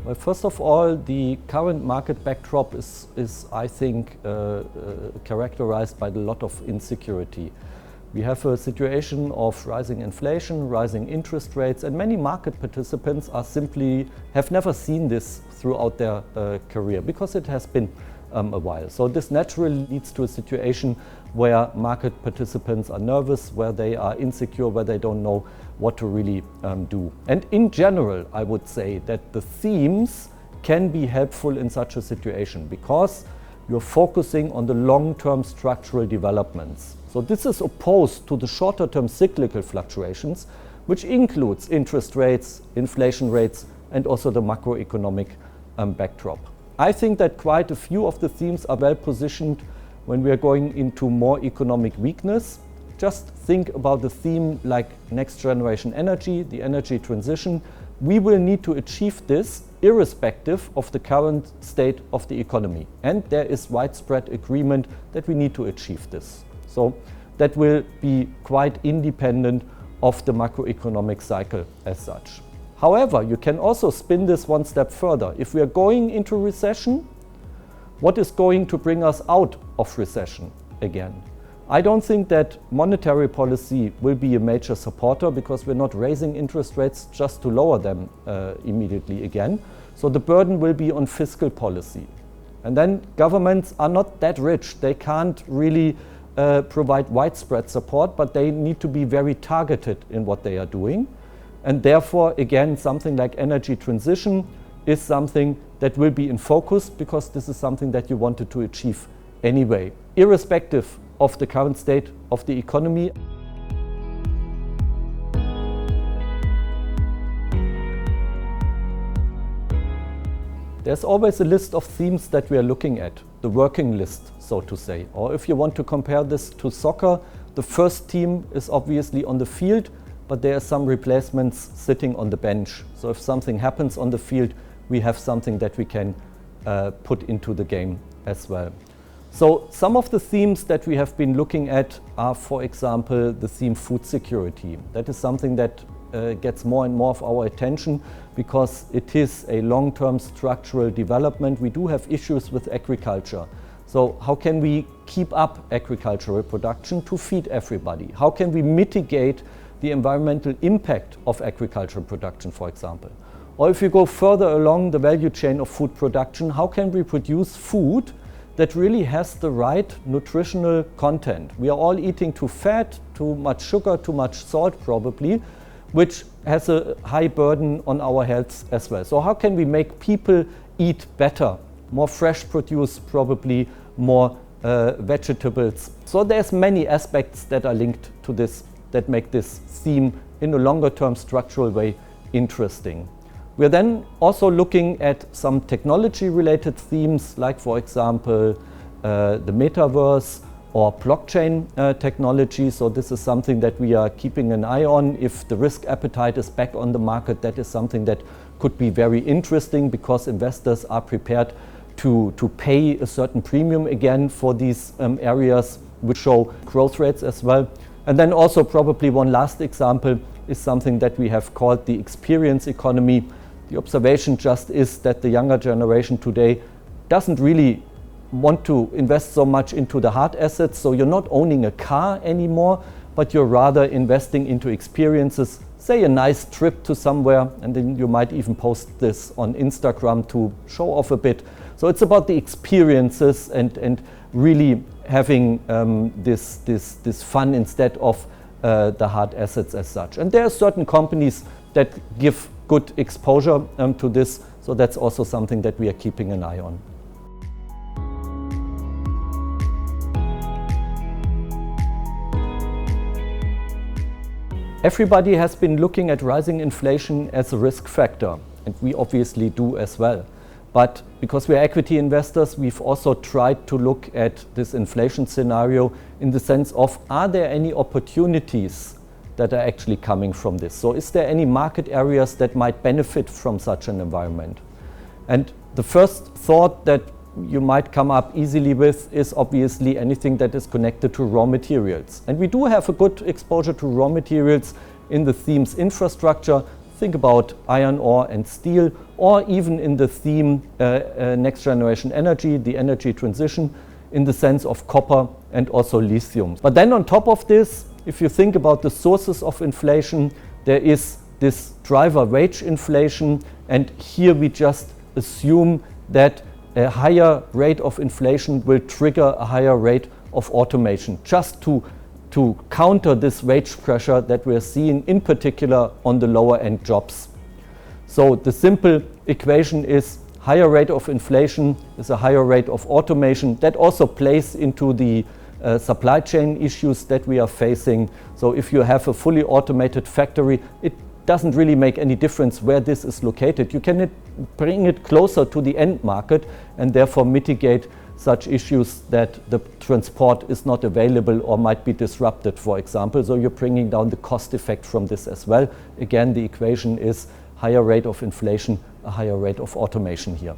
Well, first of all, the current market backdrop is I think, characterized by a lot of insecurity. We have a situation of rising inflation, rising interest rates, and many market participants have never seen this throughout their career because it has been a while. So this naturally leads to a situation where market participants are nervous, where they are insecure, where they don't know what to really do. And in general, I would say that the themes can be helpful in such a situation because you're focusing on the long-term structural developments. So this is opposed to the shorter-term cyclical fluctuations, which includes interest rates, inflation rates, and also the macroeconomic backdrop. I think that quite a few of the themes are well positioned when we are going into more economic weakness. Just think about the theme like next generation energy, the energy transition. We will need to achieve this irrespective of the current state of the economy. And there is widespread agreement that we need to achieve this. So that will be quite independent of the macroeconomic cycle as such. However, you can also spin this one step further. If we are going into recession, what is going to bring us out of recession again? I don't think that monetary policy will be a major supporter because we're not raising interest rates just to lower them immediately again. So the burden will be on fiscal policy. And then governments are not that rich. They can't really provide widespread support, but they need to be very targeted in what they are doing. And therefore, again, something like energy transition is something that will be in focus because this is something that you wanted to achieve anyway, irrespective of the current state of the economy. There's always a list of themes that we are looking at, the working list, so to say. Or if you want to compare this to soccer, the first team is obviously on the field, but there are some replacements sitting on the bench. So if something happens on the field, we have something that we can put into the game as well. So some of the themes that we have been looking at are, for example, the theme food security. That is something that gets more and more of our attention because it is a long-term structural development. We do have issues with agriculture. So how can we keep up agricultural production to feed everybody? How can we mitigate the environmental impact of agricultural production, for example? Or if you go further along the value chain of food production, how can we produce food that really has the right nutritional content? We are all eating too fat, too much sugar, too much salt probably, which has a high burden on our health as well. So how can we make people eat better, more fresh produce, probably more vegetables? So there's many aspects that are linked to this that make this theme in a longer term structural way interesting. We're then also looking at some technology related themes like, for example, the metaverse or blockchain technology. So this is something that we are keeping an eye on. If the risk appetite is back on the market, that is something that could be very interesting because investors are prepared to pay a certain premium again for these areas which show growth rates as well. And then also probably one last example is something that we have called the experience economy. The observation just is that the younger generation today doesn't really want to invest so much into the hard assets. So you're not owning a car anymore, but you're rather investing into experiences, say a nice trip to somewhere, and then you might even post this on Instagram to show off a bit. So it's about the experiences and really having this fun instead of the hard assets as such. And there are certain companies that give good exposure to this, so that's also something that we are keeping an eye on. Everybody has been looking at rising inflation as a risk factor, and we obviously do as well. But because we're equity investors, we've also tried to look at this inflation scenario in the sense of, are there any opportunities that are actually coming from this? So is there any market areas that might benefit from such an environment? And the first thought that you might come up easily with is obviously anything that is connected to raw materials. And we do have a good exposure to raw materials in the themes infrastructure. Think about iron ore and steel, or even in the theme next generation energy, the energy transition, in the sense of copper and also lithium. But then on top of this, if you think about the sources of inflation, there is this driver wage inflation, and here we just assume that a higher rate of inflation will trigger a higher rate of automation, just to counter this wage pressure that we are seeing in particular on the lower end jobs. So the simple equation is higher rate of inflation is a higher rate of automation. That also plays into the supply chain issues that we are facing. So if you have a fully automated factory, it doesn't really make any difference where this is located. You can bring it closer to the end market and therefore mitigate such issues that the transport is not available or might be disrupted, for example. So you're bringing down the cost effect from this as well. Again, the equation is higher rate of inflation, a higher rate of automation here.